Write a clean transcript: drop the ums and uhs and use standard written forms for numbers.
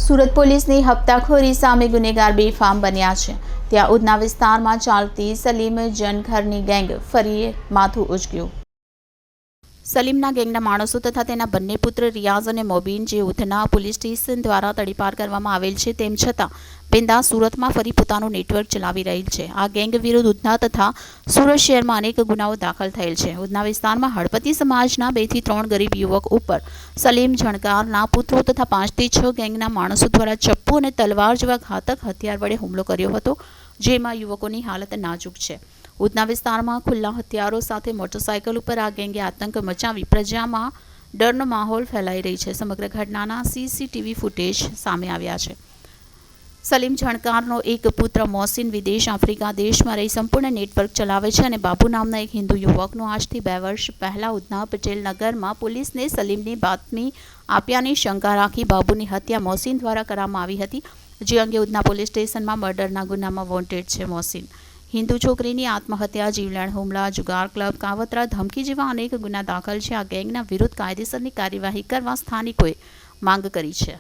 સુરત પોલીસની હપ્તાખોરી સામે ગુનેગાર બેફામ બન્યા છે। ત્યાં ઉધના વિસ્તારમાં ચાલતી સલીમ જનઘરની ગેંગ ફરી માથું ઉચક્યું। સલીમના ગેંગના માણસો તથા તેના બંને પુત્ર રિયાઝ અને મોબીન જે ઉધના પોલીસ સ્ટેશન દ્વારા તડીપાર કરવામાં આવેલ છે, તેમ છતાં બિંદાસ સુરતમાં ફરી પોતાનું નેટવર્ક ચલાવી રહેલ છે। આ ગેંગ વિરુદ્ધ ઉધના તથા સુરત શહેરમાં અનેક ગુનાઓ દાખલ થયેલ છે। ઉધના વિસ્તારમાં હળપતિ સમાજના 2 થી 3 ગરીબ યુવક ઉપર સલીમ જણકારના પુત્રો તથા 5 થી 6 ગેંગના માણસો દ્વારા ચપ્પુ અને તલવાર જેવા ઘાતક હથિયાર વડે હુમલો કર્યો હતો, જેમાં યુવકોની હાલત નાજુક છે। ઉધના વિસ્તારમાં ખુલ્લા હથિયારો સાથે મોટરસાયકલ ઉપર આ ગેંગે આતંક મચાવી પ્રજામાં ડરનો માહોલ ફેલાઈ રહી છે। સમગ્ર ઘટનાના સીસીટીવી ફૂટેજ સામે આવ્યા છે। સલીમ જણકારનો એક પુત્ર મોહસિન વિદેશ આફ્રિકા દેશમાં રહી સંપૂર્ણ નેટવર્ક ચલાવે છે અને બાબુ નામના એક હિન્દુ યુવકનું આજથી 2 વર્ષ પહેલા ઉધના પટેલ નગરમાં પોલીસને સલીમની બાતમી આપ્યાની શંકા રાખી બાબુની હત્યા મોહસિન દ્વારા કરવામાં આવી હતી, જે અંગે ઉધના પોલીસ સ્ટેશનમાં મર્ડરના ગુનામાં વોન્ટેડ છે। મોહસિન હિન્દુ છોકરીની આત્મહત્યા, જીવલેણ હુમલા, જુગાર ક્લબ, કાવતરા, ધમકી જેવા અનેક ગુના દાખલ છે। આ ગેંગના વિરુદ્ધ કાયદેસરની કાર્યવાહી કરવા સ્થાનિકોએ માંગ કરી છે।